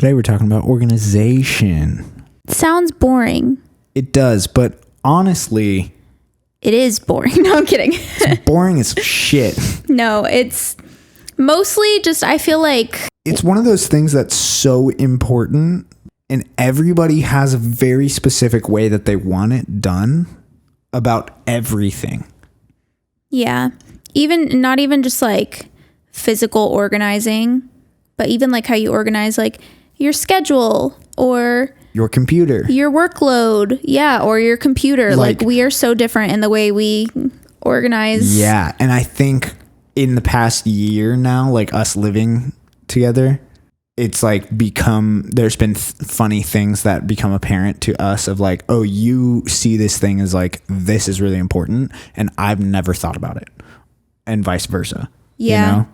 Today we're talking about organization. Sounds boring. It does, but honestly... It is boring. No, I'm kidding. It's boring as shit. No, it's mostly just, I feel like... It's one of those things that's so important, and everybody has a very specific way that they want it done about everything. Yeah. Not even just like physical organizing, but even like how you organize like your schedule or your computer, your workload. Yeah. Or your computer. Like we are so different in the way we organize. Yeah. And I think in the past year now, like us living together, it's like there's been funny things that become apparent to us of like, oh, you see this thing as like, this is really important. And I've never thought about it, and vice versa. Yeah. You know?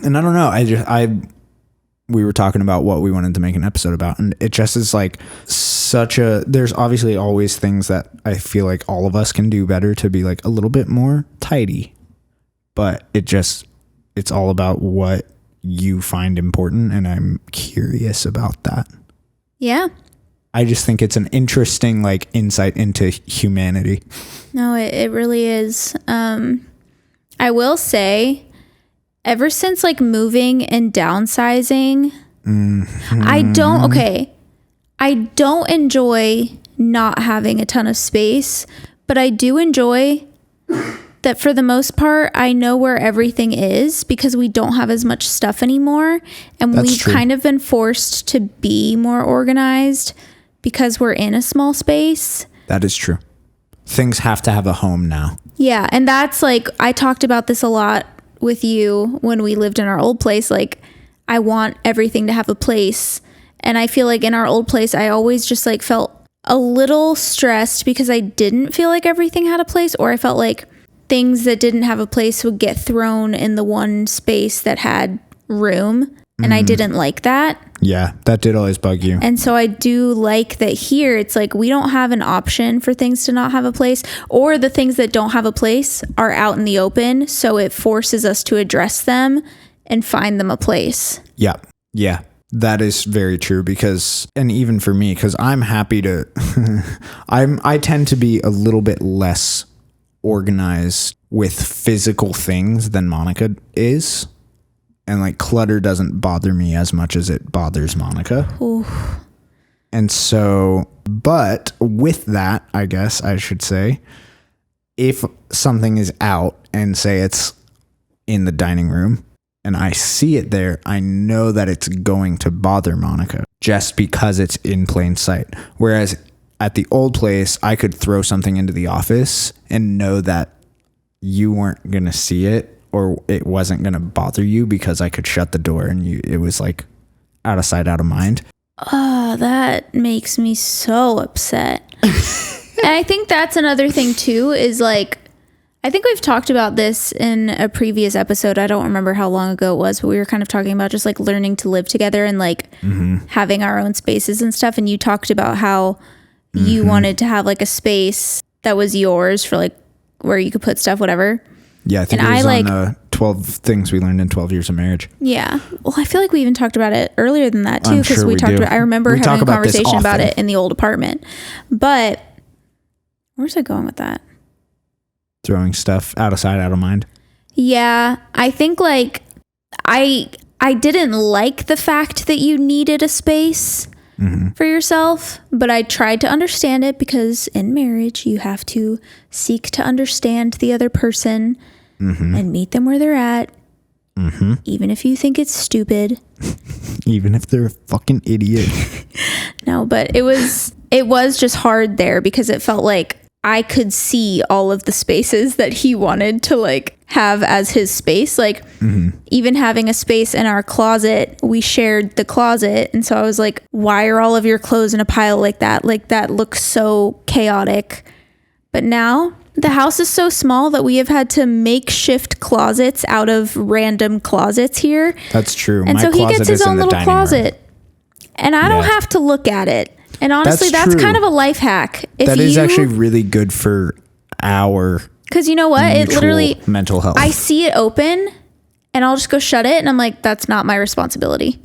And I don't know. We were talking about what we wanted to make an episode about, and it just is like there's obviously always things that I feel like all of us can do better to be like a little bit more tidy, but it's all about what you find important, and I'm curious about that. Yeah. I just think it's an interesting like insight into humanity. No, it really is. I will say, ever since like moving and downsizing, I don't enjoy not having a ton of space, but I do enjoy that for the most part, I know where everything is because we don't have as much stuff anymore. And we've kind of been forced to be more organized because we're in a small space. That is true. Things have to have a home now. Yeah. And that's like, I talked about this a lot with you when we lived in our old place. Like, I want everything to have a place. And I feel like in our old place, I always just like felt a little stressed because I didn't feel like everything had a place, or I felt like things that didn't have a place would get thrown in the one space that had room. And I didn't like that. Yeah, that did always bug you. And so I do like that here. It's like we don't have an option for things to not have a place, or the things that don't have a place are out in the open. So it forces us to address them and find them a place. Yeah. Yeah. That is very true and even for me, because I'm happy to, I tend to be a little bit less organized with physical things than Monica is. And like clutter doesn't bother me as much as it bothers Monica. Ooh. And so, but with that, I guess I should say, if something is out and say it's in the dining room and I see it there, I know that it's going to bother Monica just because it's in plain sight. Whereas at the old place, I could throw something into the office and know that you weren't going to see it, or it wasn't going to bother you because I could shut the door and it was like out of sight, out of mind. Oh, that makes me so upset. And I think that's another thing too, is like, I think we've talked about this in a previous episode. I don't remember how long ago it was, but we were kind of talking about just like learning to live together and like having our own spaces and stuff. And you talked about how you wanted to have like a space that was yours for like where you could put stuff, whatever. Yeah, I think it was on 12 things we learned in 12 years of marriage. Yeah. Well, I feel like we even talked about it earlier than that too, because we talked about, I remember having a conversation about it in the old apartment. But where's I going with that? Throwing stuff out of sight, out of mind. Yeah. I think like I didn't like the fact that you needed a space for yourself, but I tried to understand it because in marriage, you have to seek to understand the other person and meet them where they're at, even if you think it's stupid. Even if they're a fucking idiot. No, but it was just hard there because it felt like I could see all of the spaces that he wanted to like have as his space. Like even having a space in our closet, we shared the closet. And so I was like, why are all of your clothes in a pile like that? Like that looks so chaotic. But now the house is so small that we have had to makeshift closets out of random closets here. That's true. And so he gets his own little closet and I don't have to look at it. And honestly, that's kind of a life hack. That is actually really good for our because you know what? It literally mental health. I see it open and I'll just go shut it. And I'm like, that's not my responsibility.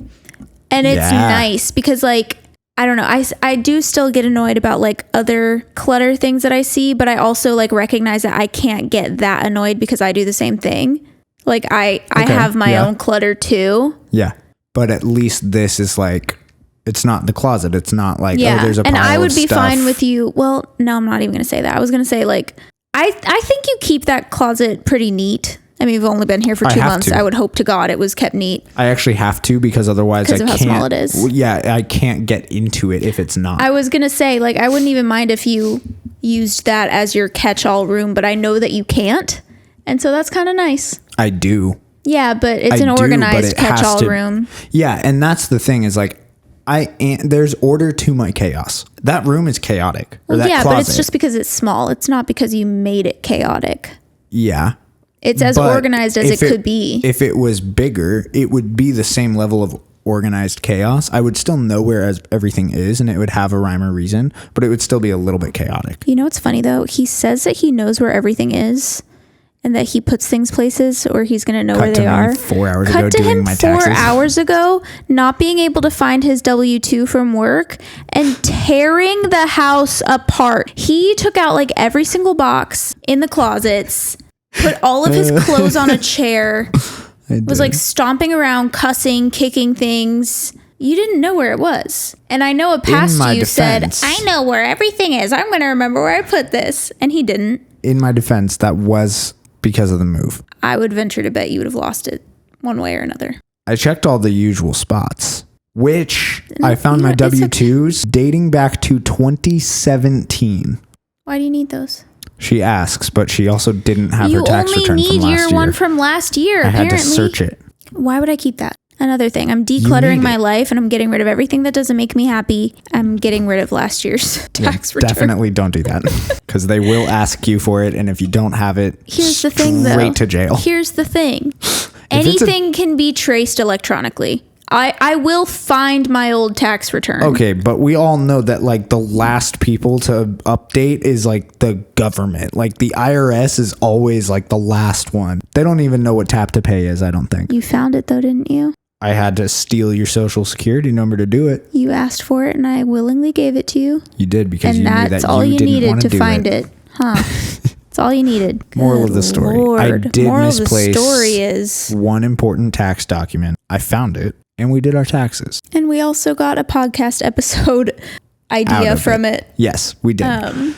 And it's Yeah. nice because like, I don't know. I do still get annoyed about like other clutter things that I see, but I also like recognize that I can't get that annoyed because I do the same thing. Like I have my own clutter too. Yeah. But at least this is like, it's not the closet. It's not like, oh, there's a pile and I would of be stuff. fine with you. Well, no, I'm not even going to say that. I was going to say like, I think you keep that closet pretty neat. I mean, we've only been here for 2 months. I would hope to God it was kept neat. I actually have to because otherwise I can't. Because of how small it is. Yeah, I can't get into it if it's not. I was going to say, like, I wouldn't even mind if you used that as your catch-all room, but I know that you can't. And so that's kind of nice. I do. Yeah, but it's an organized catch-all room. Yeah, and that's the thing is like, there's order to my chaos. That room is chaotic. Well, that yeah, closet. but it's just because it's small. It's not because you made it chaotic. Yeah. It's as organized as it could be. If it was bigger, it would be the same level of organized chaos. I would still know where everything is and it would have a rhyme or reason, but it would still be a little bit chaotic. You know what's funny though? He says that he knows where everything is and that he puts things places or he's going to know where they are. 4 hours ago doing my taxes. 4 hours ago, not being able to find his W-2 from work and tearing the house apart. He took out like every single box in the closets, put all of his clothes on a chair, was like stomping around, cussing, kicking things. You didn't know where it was. And I know a past you said, I know where everything is. I'm going to remember where I put this. And he didn't. In my defense, that was because of the move. I would venture to bet you would have lost it one way or another. I checked all the usual spots, which I found my W-2s dating back to 2017. Why do you need those? She asks, but she also didn't have her tax return from last year. You only need your one from last year, apparently. I had to search it. Why would I keep that? Another thing, I'm decluttering my life and I'm getting rid of everything that doesn't make me happy. I'm getting rid of last year's tax return. Definitely don't do that because they will ask you for it. And if you don't have it, here's the thing though. Straight to jail. Here's the thing. Anything can be traced electronically. I will find my old tax return. Okay, but we all know that like the last people to update is like the government. Like the IRS is always like the last one. They don't even know what tap to pay is, I don't think. You found it though, didn't you? I had to steal your social security number to do it. You asked for it and I willingly gave it to you. You did because you knew that you didn't want to do it. And that's all you needed to find it. Huh. That's all you needed. Moral of the story. Lord. I did misplace the story is one important tax document. I found it and we did our taxes. And we also got a podcast episode idea from it. Yes, we did.